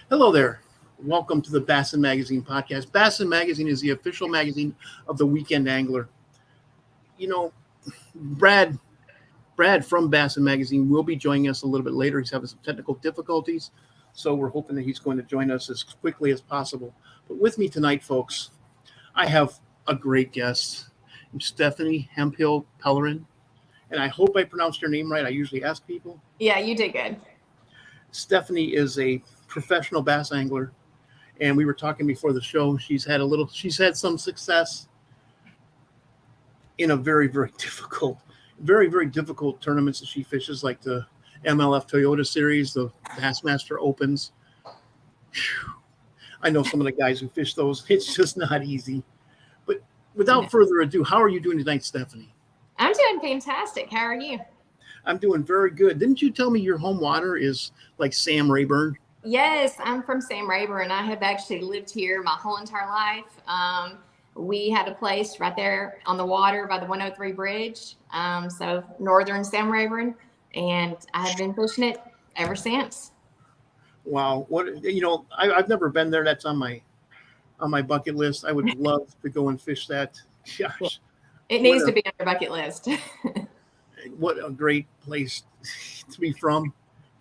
Hello there. Welcome to the Bassin Magazine podcast. Bassin Magazine is the official magazine of the Weekend Angler. You know, Brad from Bassin Magazine will be joining us a little bit later. He's having some technical difficulties, so we're hoping that he's going to join us as quickly as possible. But with me tonight, folks, I have a great guest, Stephanie Hemphill-Pellerin, and I hope I pronounced your name right. I usually ask people. Yeah, you did good. Stephanie is a professional bass angler, and we were talking before the show. She's had some success in a very difficult tournaments that she fishes, like the MLF Toyota Series, the Bassmaster Opens. Whew. I know some of the guys who fish those. It's just not easy. But without further ado, how are you doing tonight, Stephanie? I'm doing fantastic. How are you? I'm doing very good. Didn't you tell me your home water is like Sam Rayburn? Yes, I'm from Sam Rayburn. I have actually lived here my whole entire life. We had a place right there on the water by the 103 bridge. So northern Sam Rayburn, and I have been fishing it ever since. Wow. I've never been there. That's on my bucket list. I would love to go and fish that. Gosh. It needs to be on your bucket list. What a great place to be from.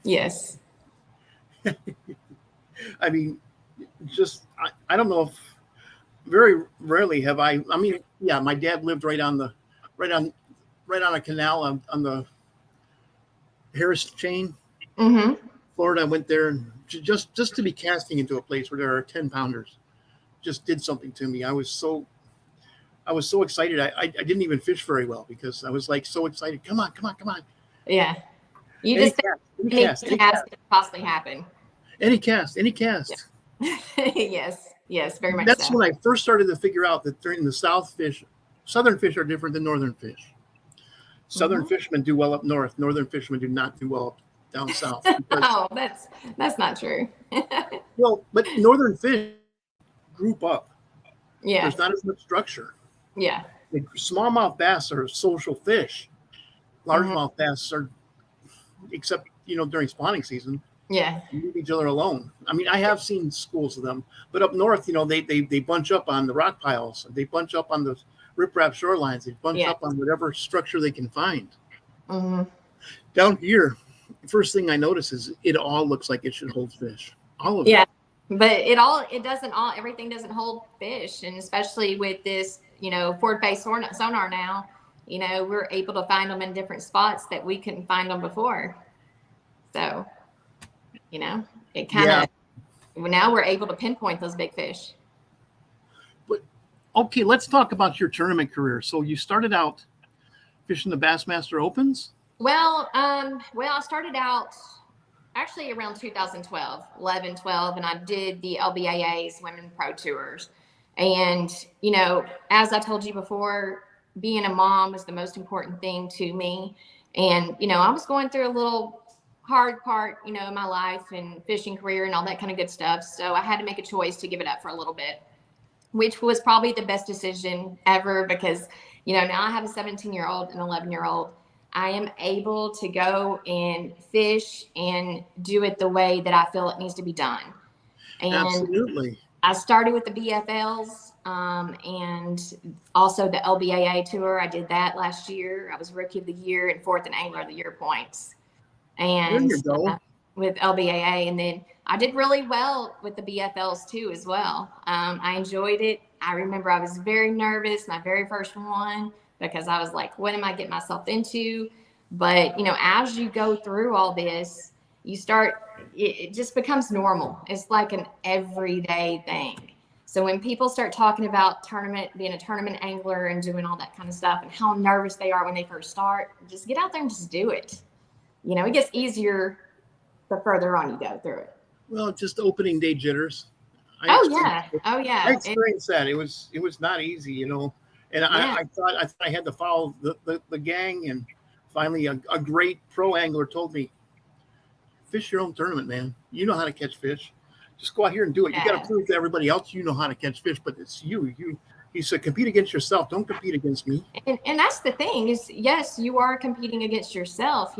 Yes. I mean, I don't know if very rarely have I mean, yeah, my dad lived right on a canal on the Harris chain. Mm-hmm. Florida. I went there and just to be casting into a place where there are 10 pounders just did something to me. I was so excited. I didn't even fish very well because I was like so excited. Come on. Yeah. You Any just cast, any cast could possibly happen. Any cast. Yeah. yes, very much. That's so. when I first started to figure out that during the southern fish are different than northern fish. Southern fishermen do well up north. Northern fishermen do not do well up down south. Oh, that's not true. Well, but northern fish group up. Yeah. There's not as much structure. Yeah. The smallmouth bass are social fish. Largemouth bass are, except during spawning season. Yeah. Leave each other alone. I mean, I have seen schools of them, but up north, they bunch up on the rock piles. They bunch up on the riprap shorelines. They bunch up on whatever structure they can find. Mm-hmm. Down here, the first thing I notice is it all looks like it should hold fish. All of it. Yeah, but everything doesn't hold fish, and especially with this, forward face sonar now, we're able to find them in different spots that we couldn't find them before. So, it kind of now we're able to pinpoint those big fish. But okay, let's talk about your tournament career. So you started out fishing the Bassmaster Opens? Well, I started out actually around 2012, 11, 12, and I did the LBAA's Women Pro Tours. And, as I told you before, being a mom was the most important thing to me. And, I was going through a little hard part, in my life and fishing career and all that kind of good stuff. So I had to make a choice to give it up for a little bit, which was probably the best decision ever because, now I have a 17-year-old and 11-year-old. I am able to go and fish and do it the way that I feel it needs to be done. And absolutely. I started with the BFLs and also the LBAA tour. I did that last year. I was Rookie of the Year and 4th in Angler of the Year points. And with LBAA, and then I did really well with the BFLs too as well. I enjoyed it. I remember I was very nervous, my very first one, because I was like, what am I getting myself into? But, as you go through all this, it just becomes normal. It's like an everyday thing. So when people start talking about being a tournament angler and doing all that kind of stuff and how nervous they are when they first start, just get out there and just do it. It gets easier the further on you go through it. Well, just opening day jitters. I experienced that. It was not easy, And I thought I had to follow the gang, and finally a great pro angler told me, fish your own tournament, man. You know how to catch fish. Just go out here and do it. You got to prove to everybody else you know how to catch fish, but it's you. He said, compete against yourself. Don't compete against me. And that's the thing is, yes, you are competing against yourself,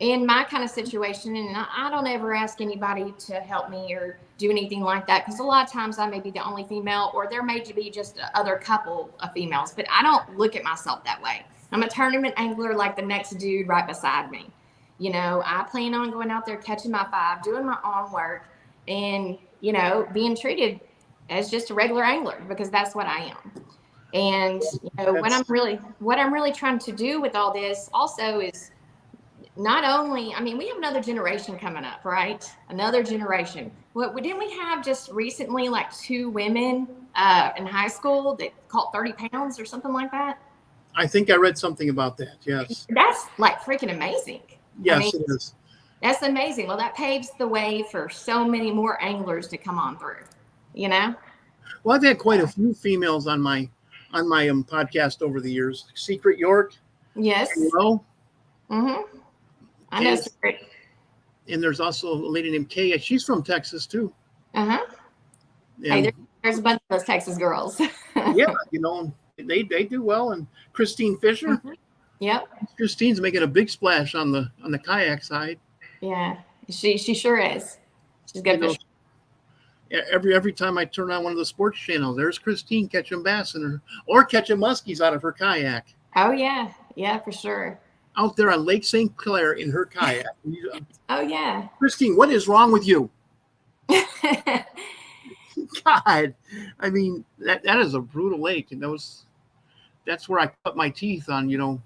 in my kind of situation, and I don't ever ask anybody to help me or do anything like that, because a lot of times I may be the only female, or there may be just other couple of females, but I don't look at myself that way. I'm a tournament angler like the next dude right beside me. You know, I plan on going out there, catching my 5, doing my own work, and, you know, being treated as just a regular angler, because that's what I am. And, you know, what I'm really trying to do with all this also is, not only, I mean, we have another generation coming up, right? Another generation. Didn't we have just recently like 2 women in high school that caught 30 pounds or something like that? I think I read something about that. Yes. That's like freaking amazing. Yes, I mean, it is. That's amazing. Well, that paves the way for so many more anglers to come on through, you know? Well, I've had quite a few females on my podcast over the years. Secret York. Yes. Hello. Mm-hmm. I know. And there's also a lady named Kay. She's from Texas too. Uh-huh. Hey, there's a bunch of those Texas girls. Yeah, you know, they do well. And Christine Fisher. Mm-hmm. Yep. Christine's making a big splash on the kayak side. Yeah, she sure is. She's good fish. Every time I turn on one of the sports channels, there's Christine catching bass or catching muskies out of her kayak. Oh yeah, for sure. Out there on Lake St. Clair in her kayak. Oh yeah. Christine, what is wrong with you? God, I mean, that is a brutal lake, and that's where I cut my teeth on, you know,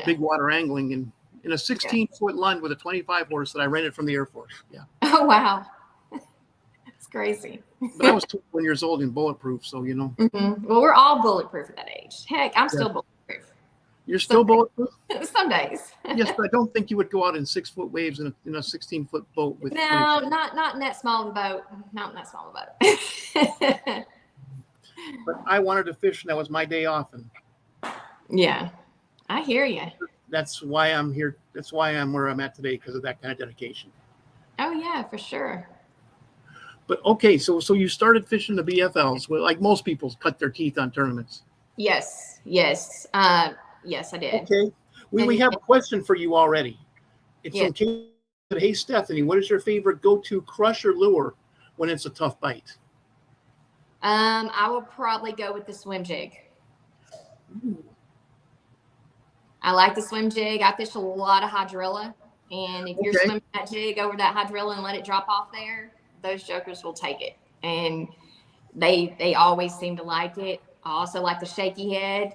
big water angling in a 16-foot Lund with a 25 horse that I rented from the Air Force. Yeah. Oh wow, it's crazy. But I was 21 years old and bulletproof, so you know. Mm-hmm. Well, we're all bulletproof at that age. Heck, I'm still bulletproof. You're still bulletproof? Some days. Yes, but I don't think you would go out in 6-foot waves in a 16-foot boat with. No, not in that small of a boat. Not in that small of a boat. But I wanted to fish, and that was my day off. And yeah, I hear you. That's why I'm here. That's why I'm where I'm at today, because of that kind of dedication. Oh yeah, for sure. But okay, so you started fishing the BFLs. Well, like most people cut their teeth on tournaments. Yes. Yes, I did. Okay. We have a question for you already. It's from Kate. Hey, Stephanie, what is your favorite go-to crush or lure when it's a tough bite? I will probably go with the swim jig. Ooh. I like the swim jig. I fish a lot of hydrilla. And if you're swimming that jig over that hydrilla and let it drop off there, those jokers will take it. And they always seem to like it. I also like the shaky head.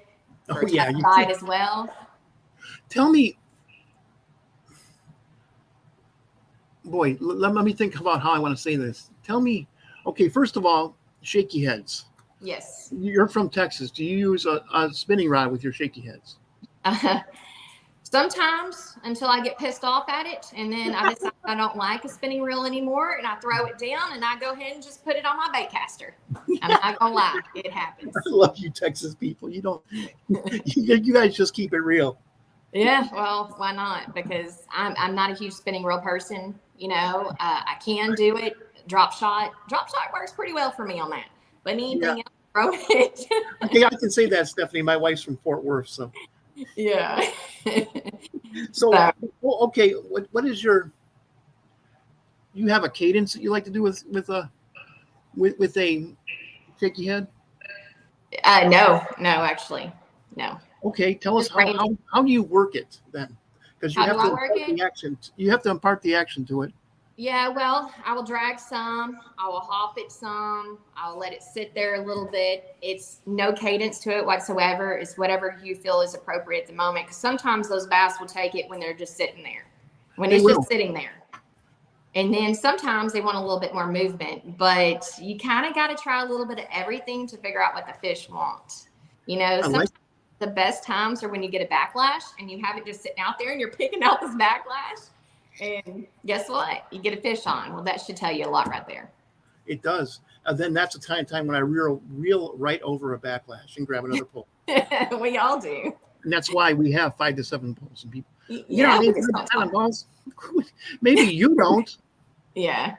Oh, yeah. You bite as well. Tell me, boy, let me think about how I want to say this. Tell me, okay, first of all, shaky heads. Yes. You're from Texas. Do you use a spinning rod with your shaky heads? Sometimes, until I get pissed off at it, and then I decide I don't like a spinning reel anymore, and I throw it down, and I go ahead and just put it on my bait caster. I'm not gonna lie, it happens. I love you, Texas people. You don't, you guys just keep it real. Yeah, well, why not? Because I'm not a huge spinning reel person. You know, I can do it. Drop shot works pretty well for me on that. But anything else, throw it. Okay, I can say that, Stephanie. My wife's from Fort Worth, so. Yeah. So, okay, what is you have a cadence that you like to do with a shaky head? No, actually, no. Okay, tell us how do you work it then? Because you have to impart the action. You have to impart the action to it. Yeah, well, I will drag some, I will hop it some, I'll let it sit there a little bit. It's no cadence to it whatsoever. It's whatever you feel is appropriate at the moment. Because sometimes those bass will take it when they're just sitting there, just sitting there. And then sometimes they want a little bit more movement, but you kind of got to try a little bit of everything to figure out what the fish want. You know, sometimes the best times are when you get a backlash and you have it just sitting out there and you're picking out this backlash. And guess what? You get a fish on. Well, that should tell you a lot right there. It does. Then that's the time when I reel right over a backlash and grab another pole. We all do. And that's why we have 5 to 7 poles. And people, you know, maybe you don't. Yeah.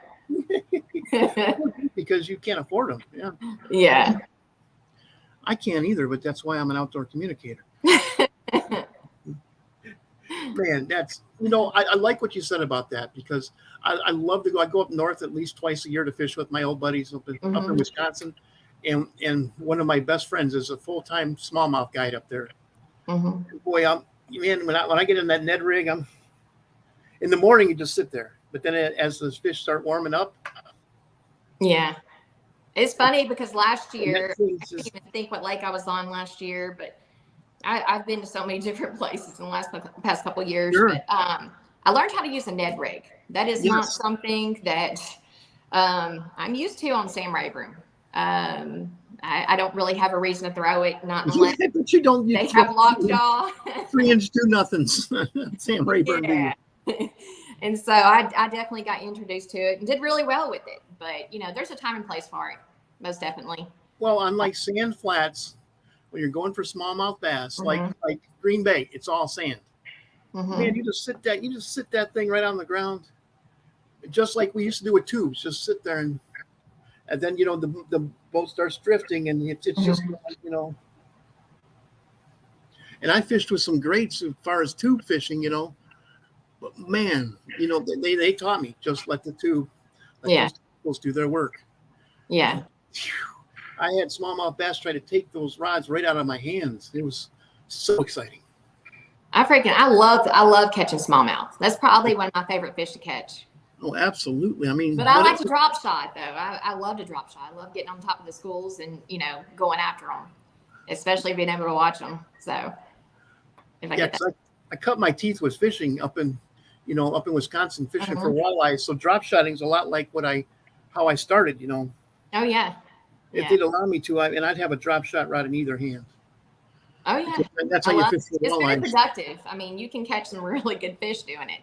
Because you can't afford them. Yeah. Yeah. I can't either, but that's why I'm an outdoor communicator. Man, that's, I like what you said about that, because I love to go. I go up north at least twice a year to fish with my old buddies up in Wisconsin. And one of my best friends is a full-time smallmouth guide up there. Boy, man, when I get in that Ned rig, I'm in the morning, you just sit there. But then as the fish start warming up. Yeah. It's funny because last year, I can't even think what lake I was on last year, but I've been to so many different places in the past couple of years. Sure. But I learned how to use a Ned rig. That is not something that I'm used to on Sam Rayburn. I don't really have a reason to throw it, not unless but you don't, they have lockjaw. 3-inch do nothings. Sam Rayburn. Yeah. And so I definitely got introduced to it and did really well with it. But, there's a time and place for it, most definitely. Well, unlike sand flats, when you're going for smallmouth bass, like Green Bay, it's all sand. Man, you just sit that thing right on the ground, just like we used to do with tubes. Just sit there and then the boat starts drifting, and it's just And I fished with some greats as far as tube fishing, But man, they taught me, just let the tube, those tools do their work. Yeah. I had smallmouth bass try to take those rods right out of my hands. It was so exciting. I love catching smallmouth. That's probably one of my favorite fish to catch. Oh, absolutely. But I like to drop shot though. I love to drop shot. I love getting on top of the schools and going after them, especially being able to watch them. So if I get that. I cut my teeth with fishing up in Wisconsin, fishing for walleyes. So drop shotting is a lot like how I started. Oh yeah. If they'd allow me to, and I'd have a drop shot rod in either hand. Oh yeah. That's how you fish for walleyes. It's very productive. I mean, you can catch some really good fish doing it.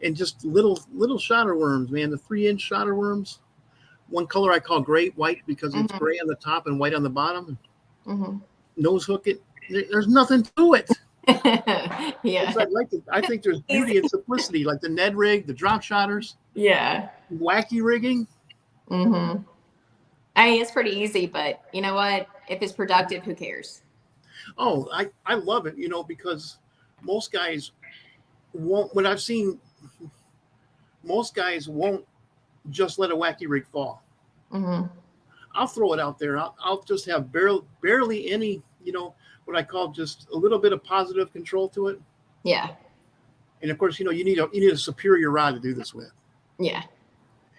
And just little shotter worms, man. The 3-inch shotter worms. One color I call gray white because it's gray on the top and white on the bottom. Nose hook it. There's nothing to it. Yeah. I think there's beauty and simplicity, like the Ned rig, the drop shotters. Yeah. Wacky rigging. Hey, it's pretty easy, but you know what? If it's productive, who cares? Oh, I love it, because most guys won't. What I've seen, most guys won't just let a wacky rig fall. I'll throw it out there. I'll just have barely any, what I call just a little bit of positive control to it. Yeah. And of course, you need a superior rod to do this with. Yeah.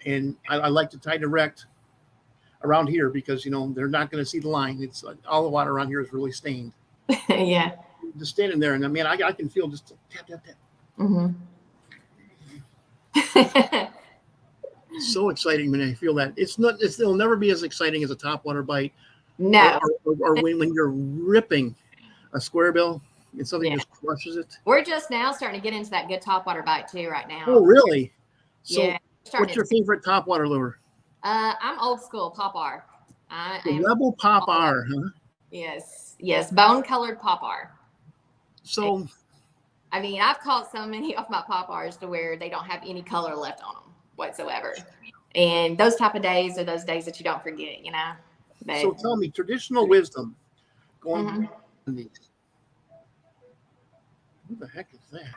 And I like to tighten erect around here because they're not going to see the line. It's all the water around here is really stained. Yeah. Just standing there, and I can feel just tap tap tap. So exciting when I feel that. It'll never be as exciting as a topwater bite. No. Or when you're ripping a square bill and something just crushes it. We're just now starting to get into that good topwater bite too right now. Oh, really? So yeah. What's your favorite topwater lure? I'm old school Pop R. Rebel Pop R, huh? Yes, bone colored Pop R. So, I've caught so many of my Pop Rs to where they don't have any color left on them whatsoever, and those type of days are those days that you don't forget, But, so tell me, traditional wisdom going on these. What the heck is that?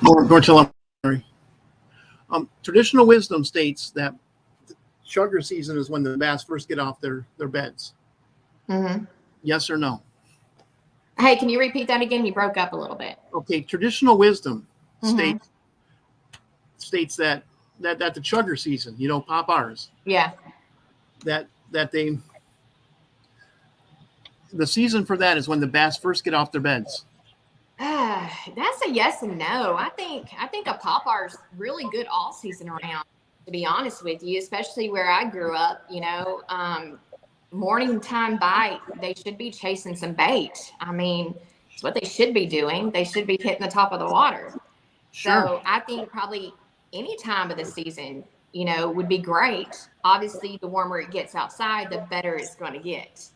More till I'm sorry. Traditional wisdom states that chugger season is when the bass first get off their beds. Yes or no? Hey, can you repeat that again? You broke up a little bit. Okay, traditional wisdom states that the chugger season, Pop R's. Yeah. That the season for that is when the bass first get off their beds. That's a yes and no. I think a Pop R's really good all season around, to be honest with you, especially where I grew up, morning time bite, they should be chasing some bait. It's what they should be doing. They should be hitting the top of the water. Sure. So I think probably any time of the season, would be great. Obviously, the warmer it gets outside, the better it's going to get.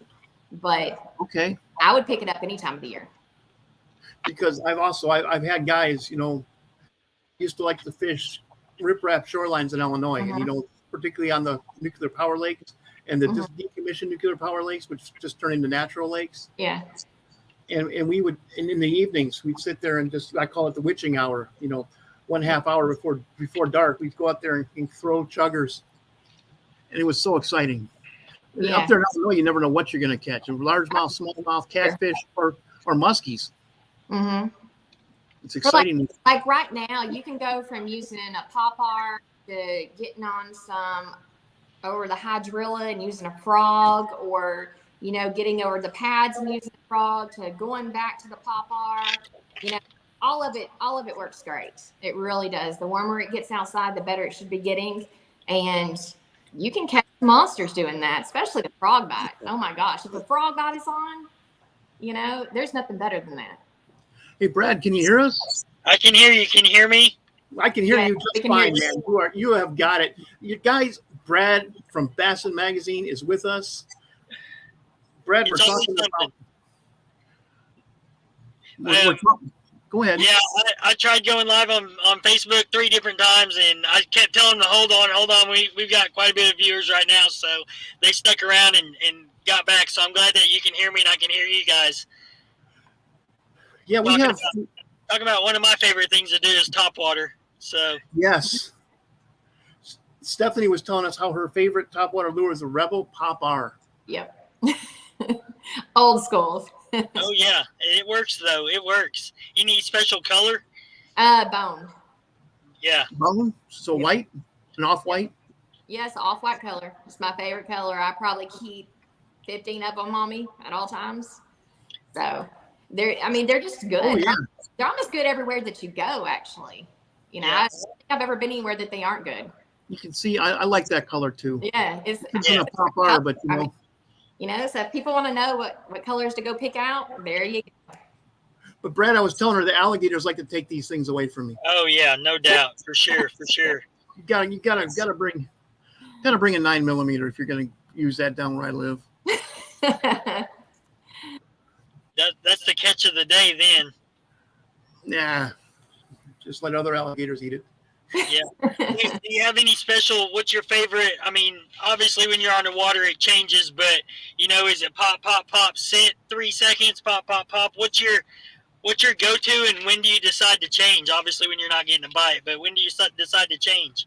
But okay, I would pick it up any time of the year. Because I've had guys, used to like to fish riprap shorelines in Illinois, and particularly on the nuclear power lakes, and the decommissioned nuclear power lakes, which just turn into natural lakes. Yeah. And we would, and in the evenings, we'd sit there and just, I call it the witching hour, 1/2 hour before dark, we'd go out there and throw chuggers. And it was so exciting. Yeah. Up there in Illinois, you never know what you're going to catch. Largemouth, smallmouth, catfish, or muskies. Mm-hmm. It's exciting. Like right now, you can go from using a popper to getting on some over the hydrilla and using a frog, or getting over the pads and using a frog, to going back to the popper. All of it works great. It really does. The warmer it gets outside, the better it should be getting, and you can catch monsters doing that, especially the frog bite. Oh my gosh, if the frog bite is on, there's nothing better than that. Hey, Brad, can you hear us? I can hear you. Can you hear me? I can hear you just fine, man. You have got it. You guys, Brad from Bassin Magazine is with us. Brad, we're talking about. Go ahead. Yeah, I tried going live on Facebook 3 different times, and I kept telling them to hold on. We've got quite a bit of viewers right now, so they stuck around and got back. So I'm glad that you can hear me and I can hear you guys. Yeah, we have. Talking about one of my favorite things to do is topwater. So yes, Stephanie was telling us how her favorite topwater lure is a Rebel Pop-R. Yep. Old school. Oh yeah, it works though. It works. You need special color? Bone. Yeah. Bone? So yep. White? An off-white? Yes, off-white color. It's my favorite color. I probably keep 15 of them on me at all times. So they're just good. Oh, yeah. They're almost good everywhere that you go, actually. I don't think I've ever been anywhere that they aren't good. You can see, I like that color too. Yeah. It's a Pop-R, but so if people want to know what colors to go pick out, there you go. But Brad, I was telling her the alligators like to take these things away from me. Oh yeah, no doubt, for sure. You gotta bring a 9mm if you're gonna use that down where I live. That's the catch of the day then. Nah, just let other alligators eat it. Yeah. Do you have any special, what's your favorite? I mean, obviously when you're on the water, it changes, but is it pop, pop, pop, sit 3 seconds, pop, pop, pop? What's your go-to, and when do you decide to change? Obviously when you're not getting a bite, but when do you decide to change?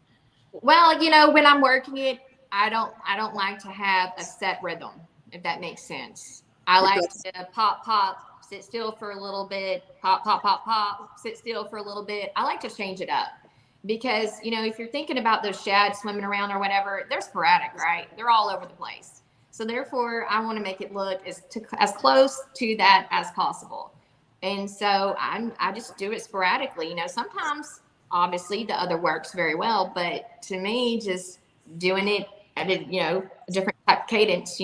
Well, when I'm working it, I don't like to have a set rhythm, if that makes sense. I like to pop, pop, sit still for a little bit, pop, pop, pop, pop, sit still for a little bit. I like to change it up. Because, if you're thinking about those shad swimming around or whatever, they're sporadic, right? They're all over the place. So therefore, I want to make it look as close to that as possible. And so I just do it sporadically. Sometimes, obviously, the other works very well. But to me, just doing it at a different type of cadence,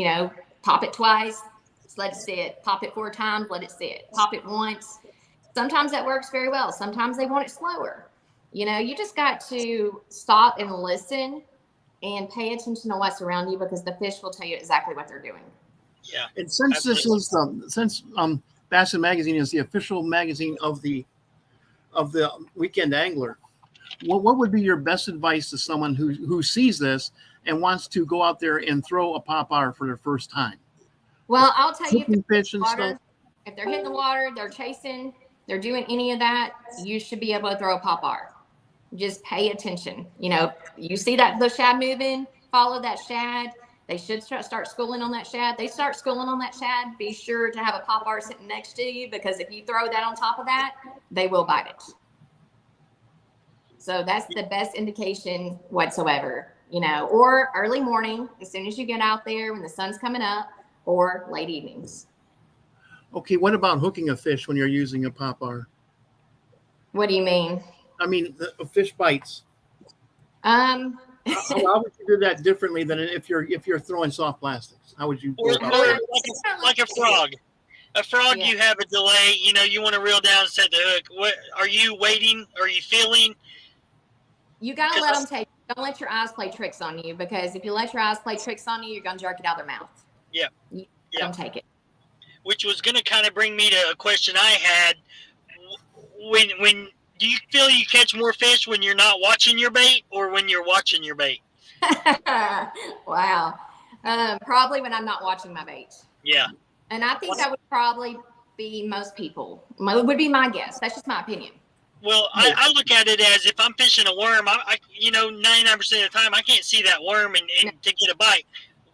pop it twice, let it sit. Pop it 4 times, let it sit. Pop it once. Sometimes that works very well. Sometimes they want it slower. You just got to stop and listen and pay attention to what's around you, because the fish will tell you exactly what they're doing. Yeah. And since Bassin Magazine is the official magazine of the Weekend Angler, what would be your best advice to someone who sees this and wants to go out there and throw a Pop-R for their first time? Well, I'll tell you, if they're hitting the water, they're chasing, they're doing any of that, you should be able to throw a Pop-R. Just pay attention. You see the shad moving, follow that shad. They should start schooling on that shad. They start schooling on that shad, be sure to have a Pop-R sitting next to you, because if you throw that on top of that, they will bite it. So that's the best indication whatsoever, or early morning, as soon as you get out there when the sun's coming up, or late evenings. Okay, what about hooking a fish when you're using a Pop-R? What do you mean? I mean, the fish bites. How would you do that differently than if you're throwing soft plastics? How would you? Or like a frog. A frog, yeah. You have a delay. You want to reel down, set the hook. What are you waiting? Are you feeling? You gotta let them take. Don't let your eyes play tricks on you, because if you let your eyes play tricks on you, you're gonna jerk it out of their mouth. Yeah. Don't take it. Which was going to kind of bring me to a question I had. When do you feel you catch more fish when you're not watching your bait, or when you're watching your bait? Wow. Probably when I'm not watching my baits. Yeah. And I think that would probably be most people. Would be my guess. That's just my opinion. Well, I look at it as if I'm fishing a worm, I 99% of the time I can't see that worm and to get a bite.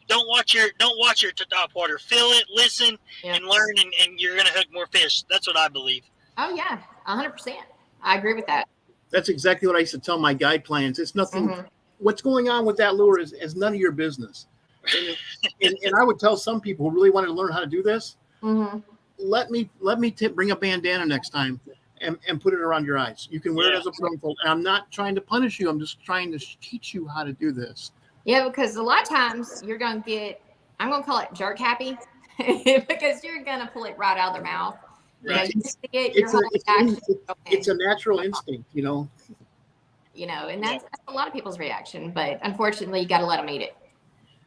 Don't watch your topwater. Feel it, listen, and learn, and you're gonna hook more fish. That's what I believe. Oh yeah, 100%. I agree with that. That's exactly what I used to tell my guide clients. It's nothing. Mm-hmm. What's going on with that lure is none of your business. And I would tell some people who really wanted to learn how to do this, mm-hmm. let me bring a bandana next time and put it around your eyes. You can wear it as a blindfold. And I'm not trying to punish you. I'm just trying to teach you how to do this. Yeah, because a lot of times you're going to get, I'm going to call it jerk happy, because you're going to pull it right out of their mouth. Right. You see it, it's a natural instinct, and that's a lot of people's reaction, but unfortunately you got to let them eat it.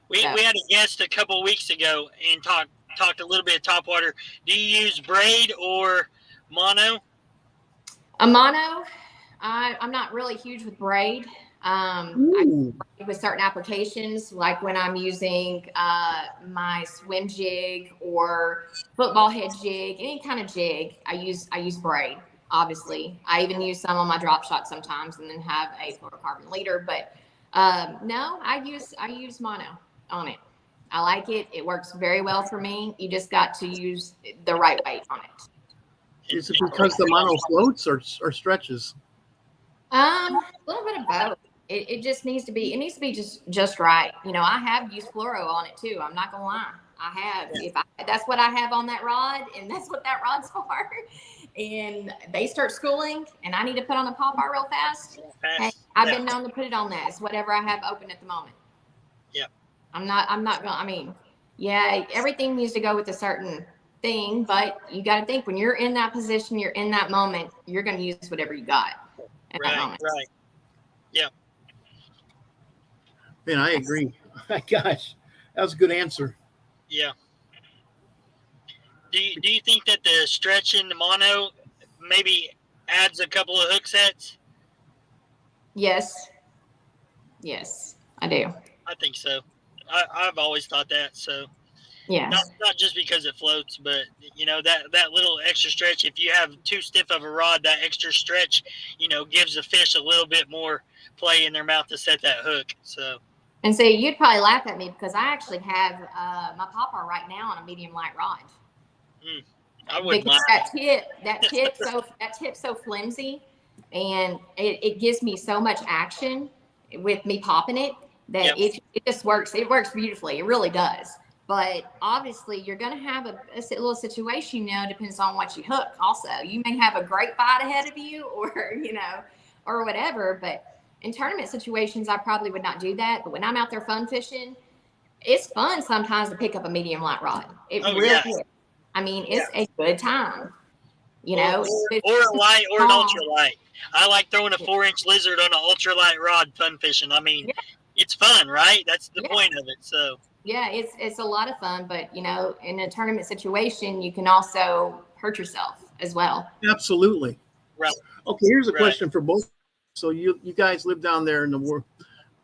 We had a guest a couple of weeks ago and talked a little bit of topwater. Do you use braid or mono? A mono, I'm not really huge with braid. With certain applications, like when I'm using my swim jig or football head jig, any kind of jig, I use braid. Obviously, I even use some on my drop shot sometimes, and then have a fluorocarbon leader. But no, I use mono on it. I like it. It works very well for me. You just got to use the right weight on it. Is it because the mono floats or stretches? A little bit of both. It just needs to be. It needs to be just right. I have used fluoro on it too. I'm not gonna lie. I have. That's what I have on that rod, and that's what that rod's for. And they start schooling, and I need to put on a pop-bar real fast. Hey, I've been known to put it on that. It's whatever I have open at the moment. Yeah. I'm not gonna. I mean, yeah, everything needs to go with a certain thing, but you got to think when you're in that position, you're in that moment, you're gonna use whatever you got at that moment. Right. Yeah. Man, I agree. Gosh, that was a good answer. Yeah. Do you think that the stretch in the mono maybe adds a couple of hook sets? Yes, I do. I think so. I've always thought that. So yeah, not just because it floats, but that little extra stretch. If you have too stiff of a rod, that extra stretch, gives the fish a little bit more play in their mouth to set that hook. So. And so you'd probably laugh at me because I actually have my popper right now on a medium light rod. I wouldn't because that tip's so flimsy, and it gives me so much action with me popping it that it just works. It works beautifully. It really does. But obviously, you're going to have a little situation. Depends on what you hook. Also, you may have a great bite ahead of you, or whatever. But in tournament situations, I probably would not do that. But when I'm out there fun fishing, it's fun sometimes to pick up a medium light rod. It really is. I mean, it's a good time. Or a light or an ultralight. I like throwing a 4-inch lizard on an ultralight rod fun fishing. I mean, it's fun, right? That's the point of it. So yeah, it's a lot of fun. But in a tournament situation, you can also hurt yourself as well. Absolutely. Right. Okay, here's a question for both. So you guys live down there in the world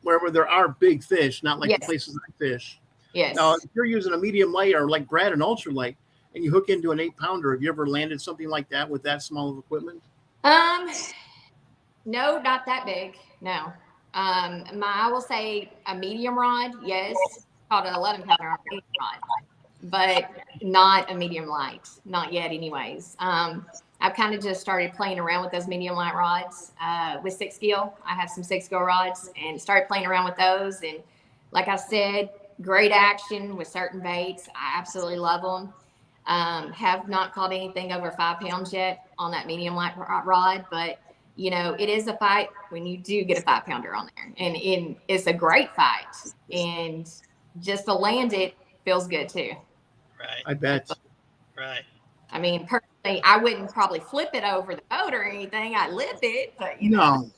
wherever there are big fish, not like the places I fish. Yes. Now, if you're using a medium light or like Brad, an ultralight, and you hook into an 8-pounder, have you ever landed something like that with that small of equipment? No, not that big. No. I will say a medium rod, yes, called an 11-pounder on a medium rod, but not a medium light, not yet, anyways. I've kind of just started playing around with those medium light rods with 6-gill. I have some 6-gill rods and started playing around with those. And like I said, great action with certain baits. I absolutely love them. Have not caught anything over 5 pounds yet on that medium light rod, but it is a fight when you do get a 5-pounder on there, and it's a great fight, and just to land it feels good too. Right. I bet. Right. I mean, personally, I wouldn't probably flip it over the boat or anything. I'd lip it, but no.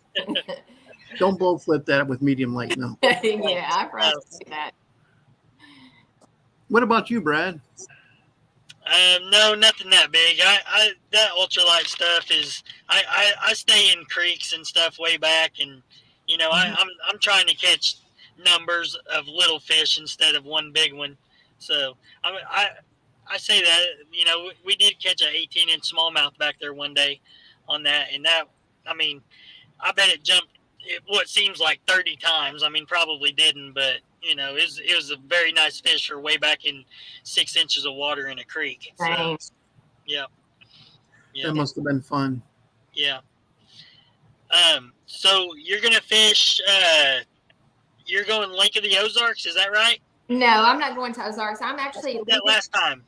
Don't boat flip that with medium light. No. Yeah, I probably do that. What about you, Brad? No, nothing that big. I that ultralight stuff is I stay in creeks and stuff way back, and I'm trying to catch numbers of little fish instead of one big one. So I say that, you know, we did catch an 18-inch smallmouth back there one day on that, and that, I mean, I bet it jumped what seems like 30 times. I mean, probably didn't, but you know, it was a very nice fish for way back in 6 inches of water in a creek. So, yeah. That must have been fun. Yeah. So you're gonna fish. You're going Lake of the Ozarks, is that right? No, I'm not going to Ozarks. I'm actually that last time.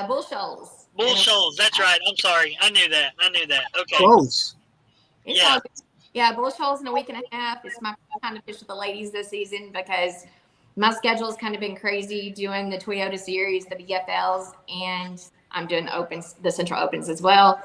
Bull Shoals. Bull Shoals. That's right. I'm sorry. I knew that. Okay. Close. Yeah, Bull Shoals in a week and a half. It's my first time to fish with the ladies this season because my schedule's kind of been crazy doing the Toyota Series, the BFLs, and I'm doing the Central Opens as well.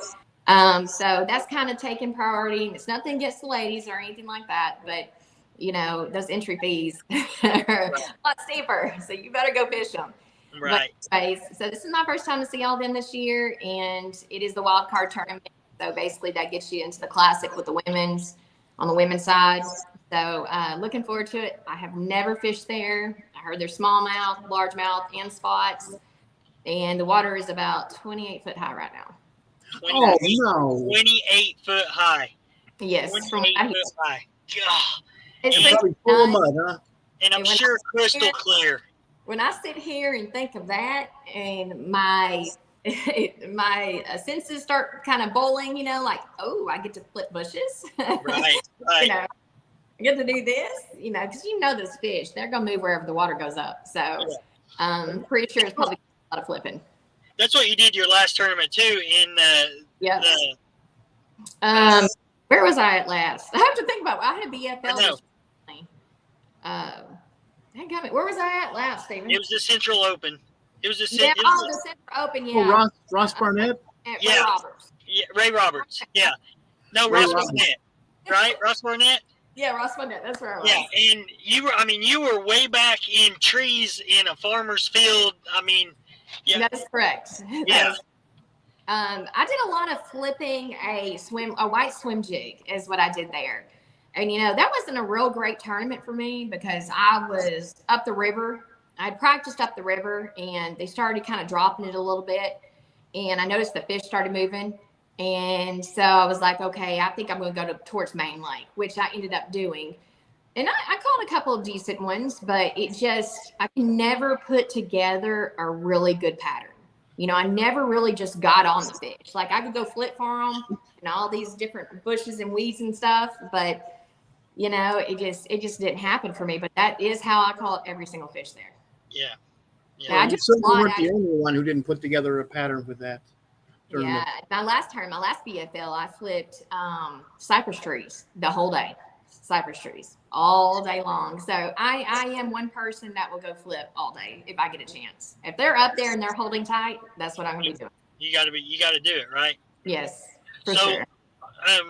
So that's kind of taking priority. It's nothing against the ladies or anything like that, but you know, those entry fees are a lot steeper, so you better go fish them. Right. But anyways, so this is my first time to see all them this year, and it is the wild card tournament. So basically that gets you into the classic with the women's on the women's side. So looking forward to it. I have never fished there. I heard there's smallmouth, largemouth, and spots. And the water is about 28 foot high right now. 28 foot high. Yes. 28 foot high. God. It's probably full of mud, huh? And I'm sure crystal clear. When I sit here and think of that and my senses start kind of bowling, you know, like, oh, I get to flip bushes. Right. You know, I get to do this, you know, because you know those fish, they're going to move wherever the water goes up. So I'm pretty sure it's probably a lot of flipping. That's what you did your last tournament too in where was I at last? I have to think about it. I had BFL. Where was I at last, Stephen? It was the Central Open. The Central Open, yeah. Oh, Ross Barnett? Ray Roberts. Yeah, Ray Roberts. Yeah. No, Ross Barnett. Right? Ross Barnett? Yeah, Ross Barnett. That's where I was. Yeah, and you were way back in trees in a farmer's field. I mean, yeah. That is correct. Yeah. I did a lot of flipping a white swim jig is what I did there. And, you know, that wasn't a real great tournament for me because I was up the river. I had practiced up the river and they started kind of dropping it a little bit. And I noticed the fish started moving. And so I was like, okay, I think I'm going to go towards Main Lake, which I ended up doing. And I caught a couple of decent ones, but I can never put together a really good pattern. You know, I never really just got on the fish. Like I could go flip for them and all these different bushes and weeds and stuff, but you know, it just didn't happen for me. But that is how I caught every single fish there. Yeah. Well, you certainly weren't the only one who didn't put together a pattern with that tournament. Yeah, my last BFL, I flipped cypress trees the whole day. Cypress trees all day long. So I am one person that will go flip all day if I get a chance. If they're up there and they're holding tight, that's what I'm going to be doing. You got to do it, right? Yes, for sure.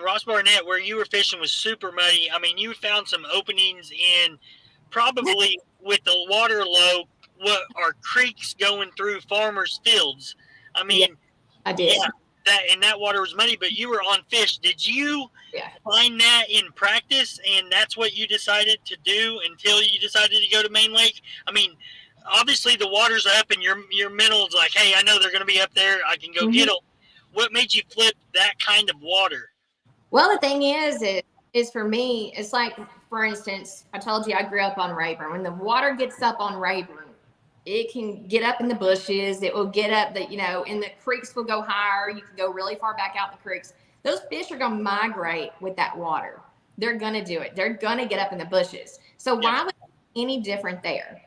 Ross Barnett, where you were fishing was super muddy. I mean, you found some openings in probably with the water low, what are creeks going through farmers' fields. I mean, yeah, I did. Yeah, that water was muddy, but you were on fish. Did you find that in practice, and that's what you decided to do until you decided to go to Main Lake? I mean, obviously the water's up, and your mental's like, hey, I know they're going to be up there. I can go get them. What made you flip that kind of water? Well, the thing is for me, it's like, for instance, I told you I grew up on Rayburn. When the water gets up on Rayburn, it can get up in the bushes. It will get up and the creeks will go higher. You can go really far back out in the creeks. Those fish are going to migrate with that water. They're going to do it. They're going to get up in the bushes. So why would it be any different there?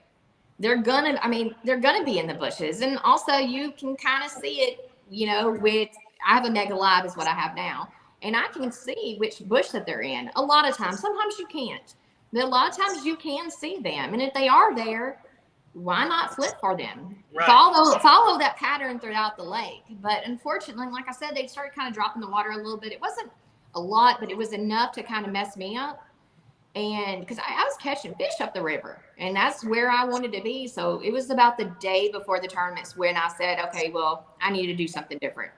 They're going to be in the bushes. And also you can kind of see it, I have a Mega Live is what I have now. And I can see which bush that they're in. A lot of times, sometimes you can't. But a lot of times you can see them. And if they are there, why not flip for them? Right. Follow that pattern throughout the lake. But unfortunately, like I said, they started kind of dropping the water a little bit. It wasn't a lot, but it was enough to kind of mess me up. And because I was catching fish up the river, and that's where I wanted to be. So it was about the day before the tournaments when I said, okay, well, I need to do something different.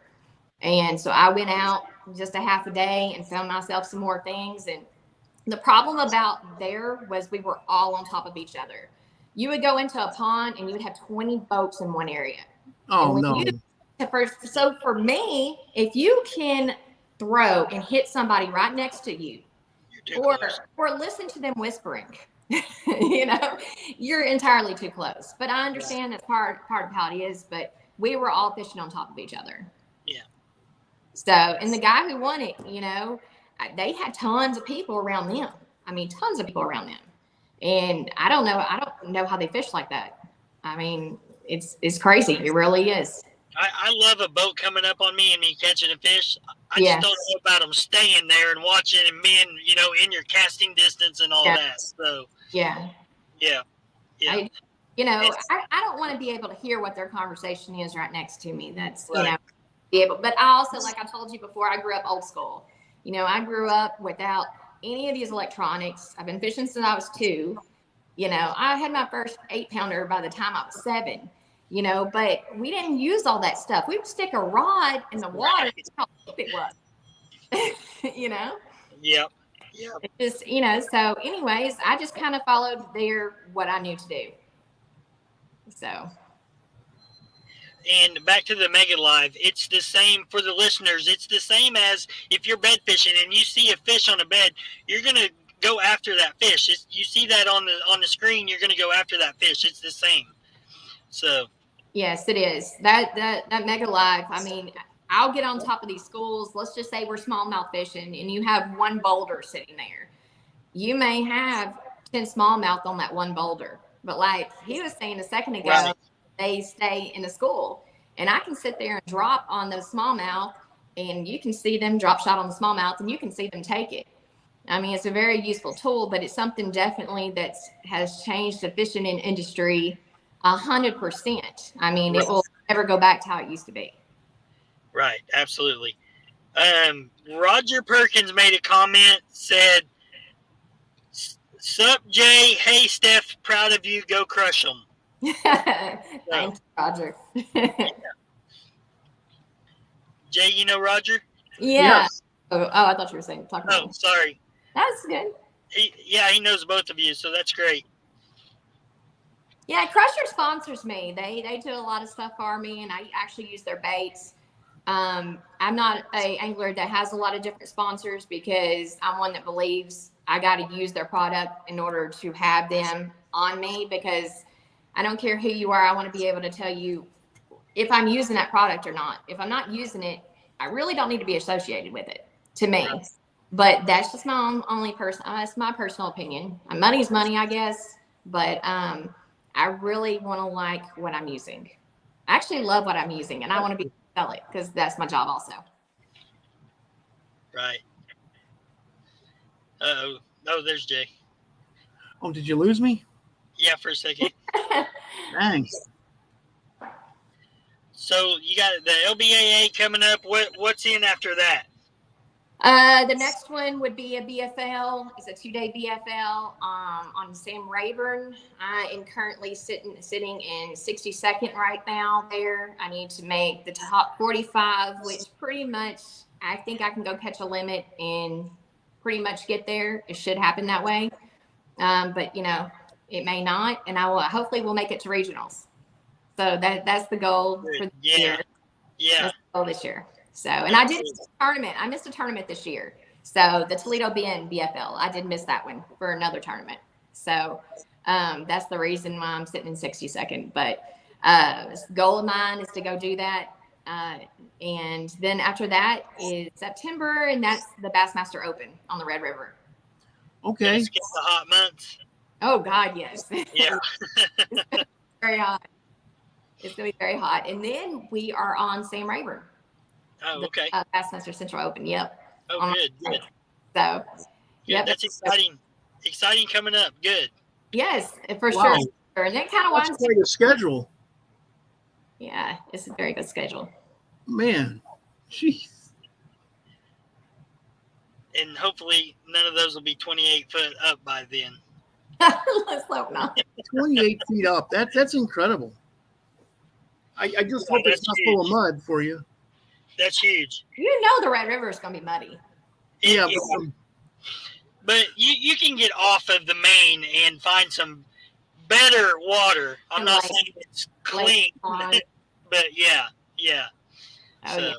And so I went out just a half a day and found myself some more things. And The problem about there was we were all on top of each other. You would go into a pond and you would have 20 boats in one area. Oh, no. So for me, if you can throw and hit somebody right next to you, or listen to them whispering, you know, you're entirely too close. But I understand that's part of how it is, but we were all fishing on top of each other. Yeah. So, and the guy who won it, you know, they had tons of people around them. I mean, tons of people around them. And I don't know how they fish like that. I mean, it's crazy. It really is. I love a boat coming up on me and me catching a fish. I just don't know about them staying there and watching and being, you know, in your casting distance and all that. So yeah. I don't want to be able to hear what their conversation is right next to me. That's you know, be able. But I also, like I told you before, I grew up old school. You know, I grew up without any of these electronics. I've been fishing since I was 2. You know, I had my first 8-pounder by the time I was 7. You know, but we didn't use all that stuff. We would stick a rod in the water and see how deep it was. You know? Yep. It just, you know, so anyways, I just kind of followed what I knew to do. So. And back to the Mega Live, it's the same for the listeners. It's the same as if you're bed fishing and you see a fish on a bed, you're going to go after that fish. You see that on the screen, you're going to go after that fish. It's the same. So. Yes, it is. That Mega Live, I mean, I'll get on top of these schools. Let's just say we're smallmouth fishing and you have one boulder sitting there. You may have 10 smallmouth on that one boulder. But like he was saying a second ago, they stay in the school. And I can sit there and drop on those smallmouth and you can see them drop shot on the smallmouth and you can see them take it. I mean, it's a very useful tool, but it's something definitely that has changed the fishing industry 100%. I mean, it will never go back to how it used to be. Right, absolutely. Roger Perkins made a comment, said, "Sup, Jay? Hey, Steph, proud of you. Go crush them." Thanks, Roger. Jay, you know Roger? Yeah. Yes. Oh, I thought you were saying talking about. Oh, sorry. That's good. He knows both of you, so that's great. Yeah, Crusher sponsors me. They do a lot of stuff for me, and I actually use their baits. I'm not an angler that has a lot of different sponsors because I'm one that believes I got to use their product in order to have them on me, because I don't care who you are. I want to be able to tell you if I'm using that product or not. If I'm not using it, I really don't need to be associated with it, to me. Right. But that's just my only that's my personal opinion. Money's money, I guess. But I really want to like what I'm using. I actually love what I'm using, and I want to be able to sell it because that's my job also. Right. Oh, there's Jay. Oh, did you lose me? Yeah, for a second. Thanks. So you got the LBAA coming up. What's in after that? The next one would be a BFL. It's a 2-day BFL on Sam Rayburn. I am currently sitting in 62nd right now there. I need to make the top 45, which pretty much I think I can go catch a limit and pretty much get there. It should happen that way. But, you know, it may not. And hopefully we'll make it to regionals. So that's the goal for the year. Yeah. That's the goal this year. So, and I did miss a tournament. I missed a tournament this year. So the Toledo Bend BFL, I did miss that one for another tournament. So that's the reason why I'm sitting in 62nd. But goal of mine is to go do that. And then after that is September, and that's the Bassmaster Open on the Red River. Okay. Skip the hot months. Oh God, yes. Yeah. It's very hot. It's going to be very hot. And then we are on Sam Rayburn. Oh, okay. Bassmaster Central Open. Yep. Oh, good. So, yeah, that's exciting. Exciting coming up. Good. Yes, for sure. And that kind of winds quite a schedule. Yeah, it's a very good schedule. Man, jeez. And hopefully none of those will be 28 foot up by then. Let's hope not. 28 feet up. That's incredible. I just hope it's not full of mud for you. That's huge. You know the Red River is going to be muddy. Yeah, But you can get off of the main and find some better water. I'm not saying it's clean, but yeah. Oh, so,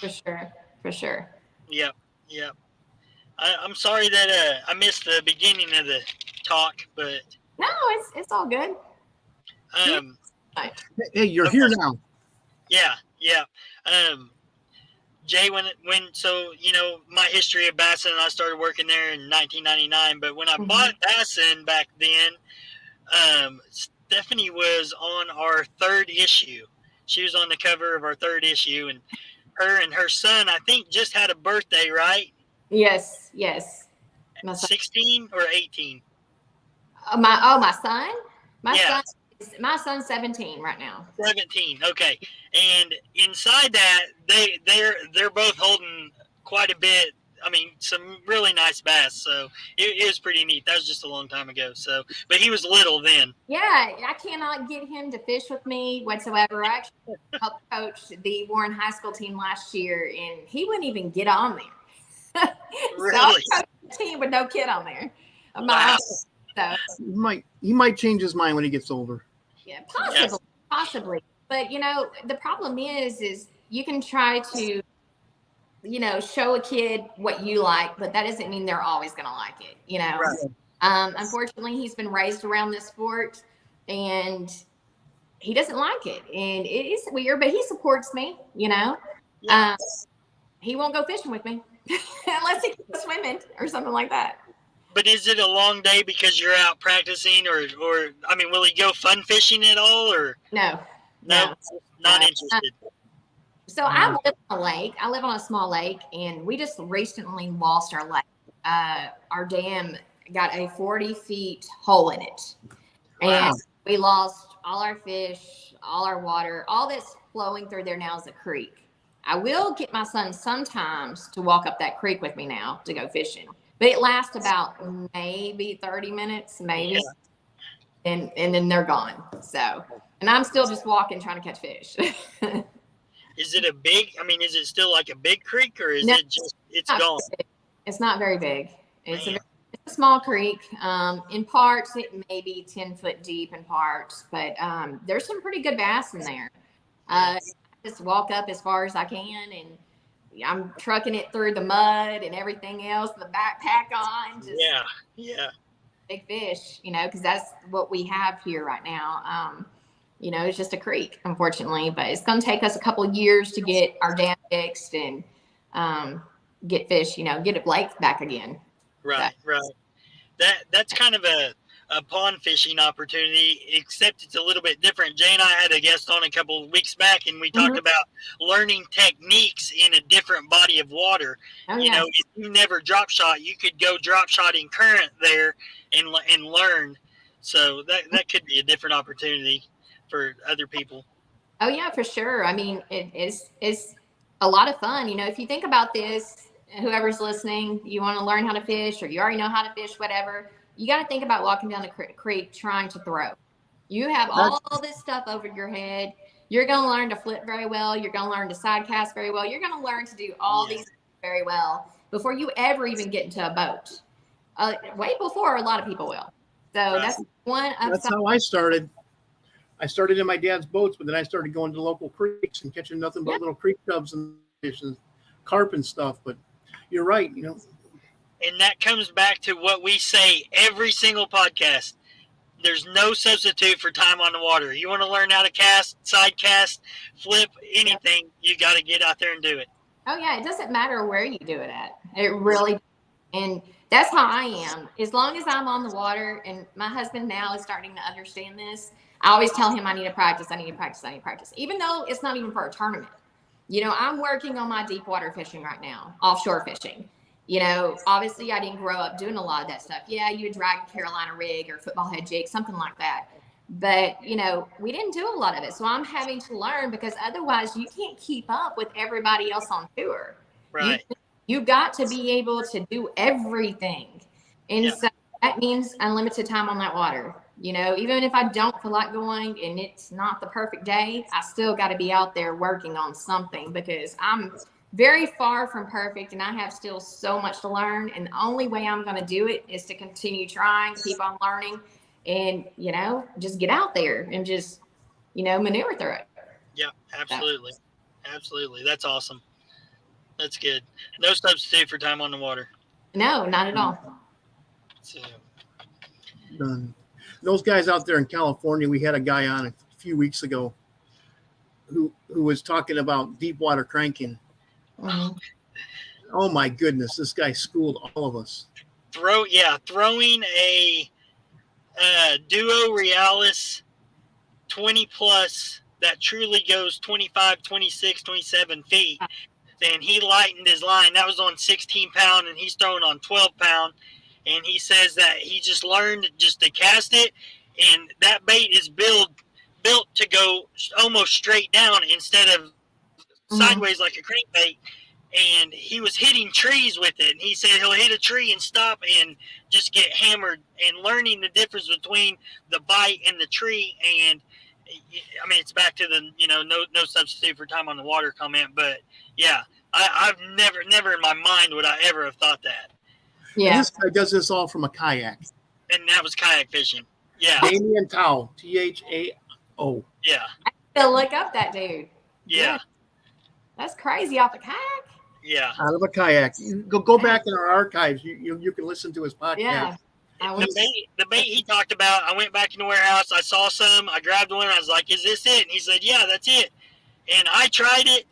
yeah, for sure. Yep. I'm sorry that I missed the beginning of the talk, but no, it's all good. Hey, you're here now. Yeah. Jay, when so my history of Bassin, I started working there in 1999. But when I bought Bassin back then, Stephanie was on our third issue. She was on the cover of our third issue, and her son, I think, just had a birthday, right? Yes. 16 or 18? My son? My son's 17 right now. 17, okay. And inside that, they're both holding quite a bit. I mean, some really nice bass. So it was pretty neat. That was just a long time ago. So, but he was little then. Yeah, I cannot get him to fish with me whatsoever. I actually helped coach the Warren High School team last year, and he wouldn't even get on there. Really? So I coached a team with no kid on there. Wow. So He might change his mind when he gets older. Yeah, possibly. But the problem is you can try to, show a kid what you like, but that doesn't mean they're always going to like it. Right. Unfortunately, he's been raised around this sport, and he doesn't like it, and it is weird. But he supports me. Yeah. He won't go fishing with me unless he goes swimming or something like that. But is it a long day because you're out practicing, or I mean, will he go fun fishing at all, or no, not interested? So I live on a lake. I live on a small lake, and we just recently lost our lake. Our dam got a 40-foot hole in it, and we lost all our fish, all our water. All that's flowing through there now is a creek. I will get my son sometimes to walk up that creek with me now to go fishing. But it lasts about maybe 30 minutes, maybe. Yeah. And then they're gone. So, and I'm still just walking, trying to catch fish. Is it is it still like a big creek, or is it just, it's gone? It's not very big. It's a small creek. In parts, it may be 10 foot deep in parts, but there's some pretty good bass in there. I just walk up as far as I can, and I'm trucking it through the mud and everything else, the backpack on. Just big fish, because that's what we have here right now. It's just a creek, unfortunately, but it's going to take us a couple of years to get our dam fixed and get fish, get a lake back again. Right. That's kind of a pond fishing opportunity, except it's a little bit different. Jay and I had a guest on a couple of weeks back, and we talked about learning techniques in a different body of water. If you never drop shot, you could go drop shot in current there and learn. So that could be a different opportunity for other people. Oh yeah, for sure. I mean, it's a lot of fun. If you think about this, whoever's listening, you want to learn how to fish, or you already know how to fish, whatever. You got to think about walking down the creek trying to throw. You have all this stuff over your head. You're going to learn to flip very well. You're going to learn to side cast very well. You're going to learn to do all these things very well before you ever even get into a boat. Way before a lot of people will. So that's one. That's how I started. I started in my dad's boats, but then I started going to local creeks and catching nothing but little creek chubs and fish and carp and stuff. But you're right, And that comes back to what we say every single podcast. There's no substitute for time on the water. You want to learn how to cast, side cast, flip, anything, you got to get out there and do it. Oh, yeah. It doesn't matter where you do it at. It really, and that's how I am. As long as I'm on the water, and my husband now is starting to understand this, I always tell him I need to practice. Even though it's not even for a tournament. I'm working on my deep water fishing right now, offshore fishing. Obviously I didn't grow up doing a lot of that stuff. Yeah, you would drag a Carolina rig or football head jig, something like that. But, we didn't do a lot of it. So I'm having to learn, because otherwise you can't keep up with everybody else on tour. Right. You got to be able to do everything. And so that means unlimited time on that water. Even if I don't feel like going and it's not the perfect day, I still got to be out there working on something, because I'm very far from perfect, and I have still so much to learn. And the only way I'm going to do it is to continue trying, keep on learning, and, you know, just get out there and just, you know, maneuver through it. Yeah, absolutely. So. Absolutely. That's awesome. That's good. No substitute for time on the water. No, not at all. So. Done. Those guys out there in California, we had a guy on a few weeks ago who was talking about deep water cranking. Mm-hmm. Oh my goodness, this guy schooled all of us. Throwing a Duo Realis 20 plus that truly goes 25, 26, 27 feet. And he lightened his line. That was on 16 pound, and he's throwing on 12 pound. And he says that he just learned just to cast it, and that bait is built to go almost straight down instead of sideways like a crankbait. And he was hitting trees with it. And he said he'll hit a tree and stop and just get hammered, and learning the difference between the bite and the tree. And I mean, it's back to the, you know, no substitute for time on the water comment, but yeah, I've never in my mind would I ever have thought that. Yeah. And this guy does this all from a kayak. And that was kayak fishing. Yeah. Damien Tao, Thao. Yeah. I still look up that dude. Yeah. That's crazy, off a kayak. Yeah. Out of a kayak. Go back in our archives. You can listen to his podcast. Yeah. The bait he talked about, I went back in the warehouse, I saw some, I grabbed one, I was like, is this it? And he said, yeah, that's it. And I tried it.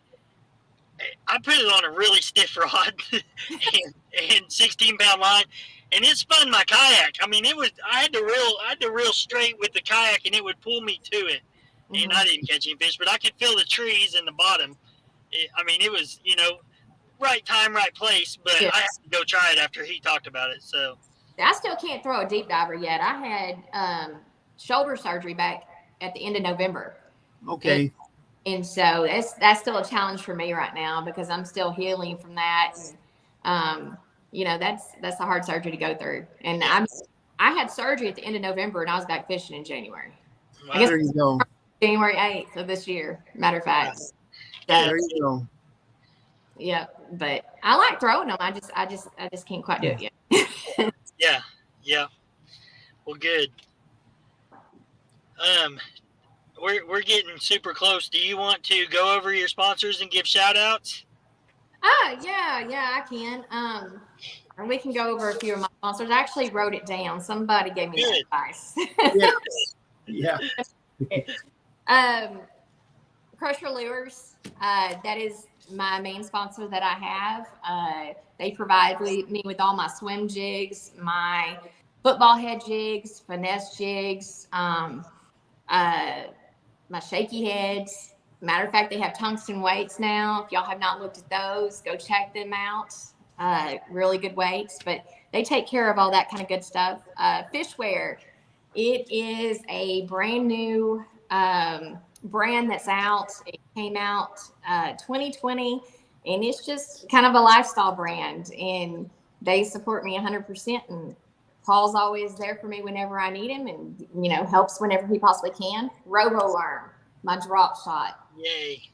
I put it on a really stiff rod and 16 pound line, and it spun my kayak. I mean, I had to reel straight with the kayak, and it would pull me to it. And I didn't catch any fish, but I could feel the trees in the bottom. It was, you know, right time, right place, but I had to go try it after he talked about it. So I still can't throw a deep diver yet. I had shoulder surgery back at the end of November. Okay. And so that's still a challenge for me right now, because I'm still healing from that. And, you know, that's a hard surgery to go through. And I had surgery at the end of November, and I was back fishing in January. Wow. There you go. January 8th of this year, matter of fact. So, there you go. Yeah, but I like throwing them. I just can't quite do it yet. Yeah. Well, good. We're getting super close. Do you want to go over your sponsors and give shout outs? Yeah, I can. And we can go over a few of my sponsors. I actually wrote it down. Somebody gave me that advice. Yeah. Crusher Lures, that is my main sponsor that I have. They provide me with all my swim jigs, my football head jigs, finesse jigs, my shaky heads. Matter of fact, they have tungsten weights now. If y'all have not looked at those, go check them out. Really good weights, but they take care of all that kind of good stuff. Fishwear, it is a brand new brand that's out. It came out 2020, and it's just kind of a lifestyle brand, and they support me 100%. And Paul's always there for me whenever I need him, and, you know, helps whenever he possibly can. RoboWorm, my drop shot. Yay.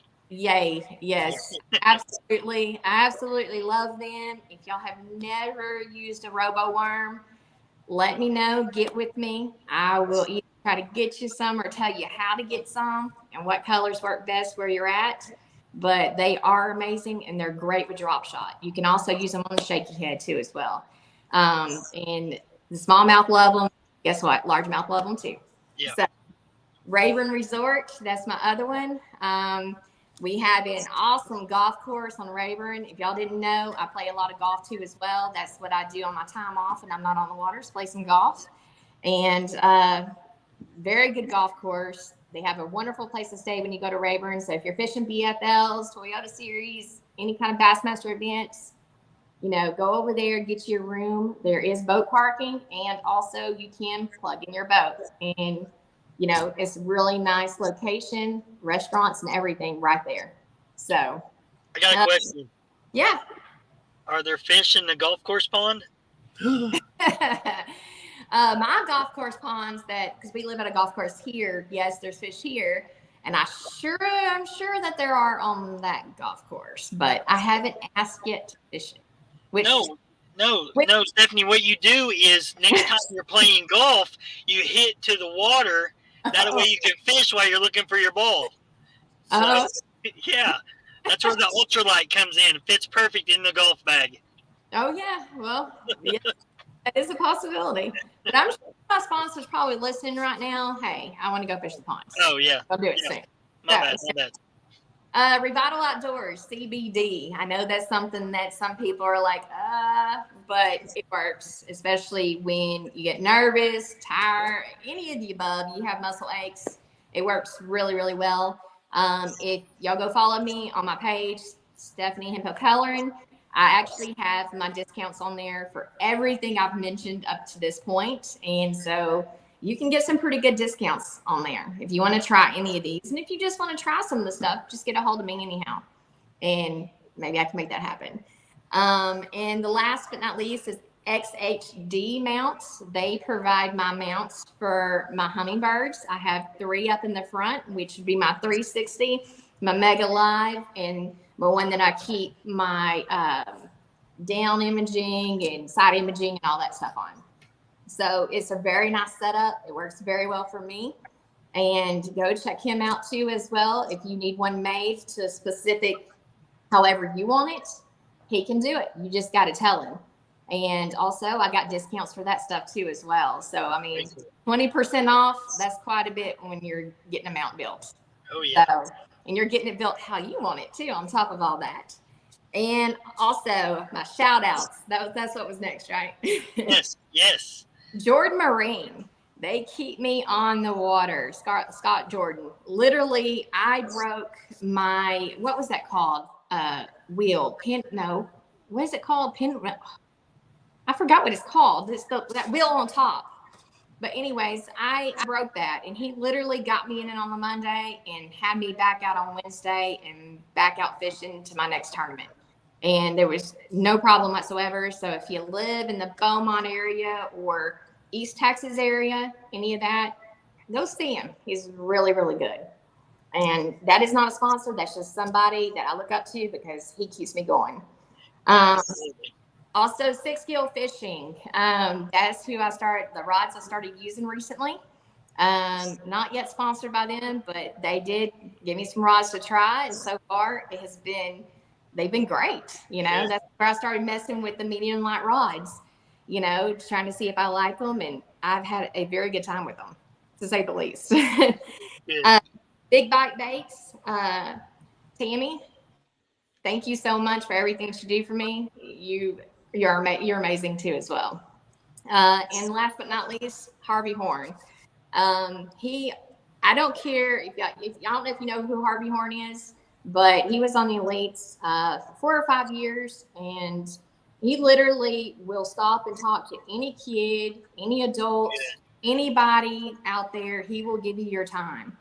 Yes, absolutely. I absolutely love them. If y'all have never used a RoboWorm, let me know. Get with me. I will either try to get you some or tell you how to get some and what colors work best where you're at. But they are amazing, and they're great with drop shot. You can also use them on the shaky head too as well. And the smallmouth love them. Guess what? Largemouth love them too. Yeah. So, Rayburn Resort, that's my other one. We have an awesome golf course on Rayburn. If y'all didn't know, I play a lot of golf too as well. That's what I do on my time off and I'm not on the water, is play some golf. And very good golf course. They have a wonderful place to stay when you go to Rayburn. So if you're fishing BFLs, Toyota Series, any kind of Bassmaster events, you know, go over there, get your room. There is boat parking, and also you can plug in your boat. And, you know, it's a really nice location, restaurants and everything right there. So I got a question. Yeah. Are there fish in the golf course pond? My golf course ponds, that, because we live at a golf course here, yes, there's fish here. And I'm sure that there are on that golf course, but I haven't asked yet to fish it. No, Stephanie, what you do is next time you're playing golf, you hit to the water. That way you can fish while you're looking for your ball. So, yeah, that's where the ultralight comes in. It fits perfect in the golf bag. Oh, yeah. Well, yeah, that is a possibility. But I'm sure my sponsor's probably listening right now. Hey, I want to go fish the ponds. Oh, yeah. I'll do it soon. My bad. Revital Outdoors, CBD. I know that's something that some people are like, but it works, especially when you get nervous, tired, any of the above, you have muscle aches. It works really, really well. If y'all go follow me on my page, Stephanie Hemphill-Pellerin, I actually have my discounts on there for everything I've mentioned up to this point. And so you can get some pretty good discounts on there if you want to try any of these. And if you just want to try some of the stuff, just get a hold of me anyhow. And maybe I can make that happen. And the last but not least is Xhd Mounts. They provide my mounts for my hummingbirds. I have 3 up in the front, which would be my 360, my Mega Live, and my one that I keep my down imaging and side imaging and all that stuff on. So it's a very nice setup. It works very well for me. And go check him out too as well. If you need one made to a specific, however you want it, he can do it. You just got to tell him. And also I got discounts for that stuff too as well. So, I mean, 20% off, that's quite a bit when you're getting a mount built. Oh, yeah. So, and you're getting it built how you want it too, on top of all that. And also my shout outs. That's what was next, right? Yes. Jordan Marine. They keep me on the water. Scott Jordan. Literally, I broke my, what was that called? Wheel. What is it called? I forgot what it's called. It's that wheel on top. But anyways, I broke that, and he literally got me in it on the Monday and had me back out on Wednesday and back out fishing to my next tournament. And there was no problem whatsoever. So if you live in the Beaumont area or East Texas area, any of that, go see him. He's really, really good. And that is not a sponsor. That's just somebody that I look up to because he keeps me going. Also, Six Gill Fishing. That's who the rods I started using recently. Not yet sponsored by them, but they did give me some rods to try. And so far, they've been great. That's where I started messing with the medium and light rods, trying to see if I like them. And I've had a very good time with them, to say the least. Big Bite Baits. Tammy, thank you so much for everything that you do for me. You're amazing too as well. And last but not least, Harvey Horn. I don't care I don't know if you know who Harvey Horn is, but he was on the elites for 4 or 5 years, and he literally will stop and talk to any kid, any adult, anybody out there. He will give you your time.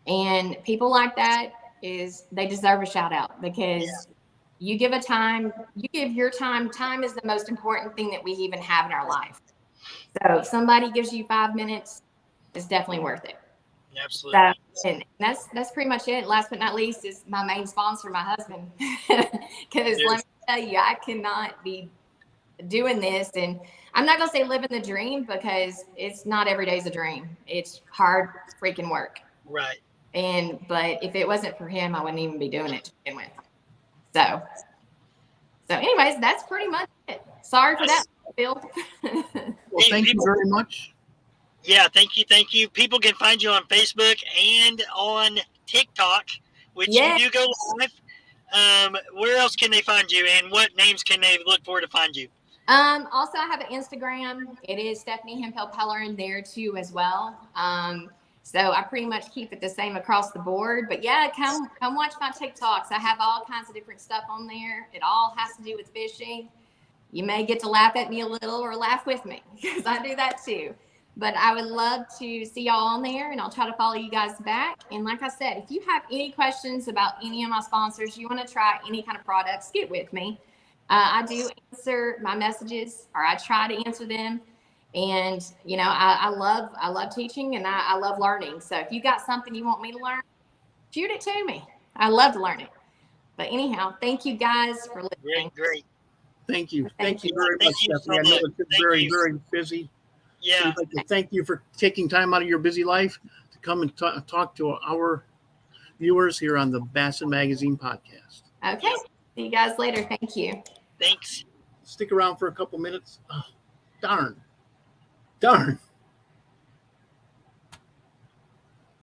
And people like that they deserve a shout out because you give your time. Time is the most important thing that we even have in our life. So if somebody gives you 5 minutes, it's definitely worth it. Absolutely. So, and that's pretty much it. Last but not least is my main sponsor, my husband. Because let me tell you, I cannot be doing this. And I'm not going to say living the dream because it's not every day's a dream. It's hard freaking work. Right. But if it wasn't for him, I wouldn't even be doing it to begin with. So anyways, that's pretty much it. Sorry for that, Bill. Well, thank you very much. Yeah, thank you. People can find you on Facebook and on TikTok, which you do go live. Where else can they find you, and what names can they look for to find you? Also, I have an Instagram. It is Stephanie Hemphill-Pellerin there too as well. So I pretty much keep it the same across the board. But yeah, come watch my TikToks. I have all kinds of different stuff on there. It all has to do with fishing. You may get to laugh at me a little or laugh with me because I do that too. But I would love to see y'all on there, and I'll try to follow you guys back. And like I said, if you have any questions about any of my sponsors, you want to try any kind of products, get with me. I do answer my messages, or I try to answer them. And, I love teaching, and I love learning. So if you got something you want me to learn, shoot it to me. I love to learn it. But anyhow, thank you guys for listening. Great. Thank you. Thank Thank you you. very much, Stephanie. I know that you're very, very busy. Yeah. We'd like to thank you for taking time out of your busy life to come and talk to our viewers here on the Bassin Magazine podcast. Okay. See you guys later. Thank you. Thanks. Stick around for a couple minutes. Oh, darn.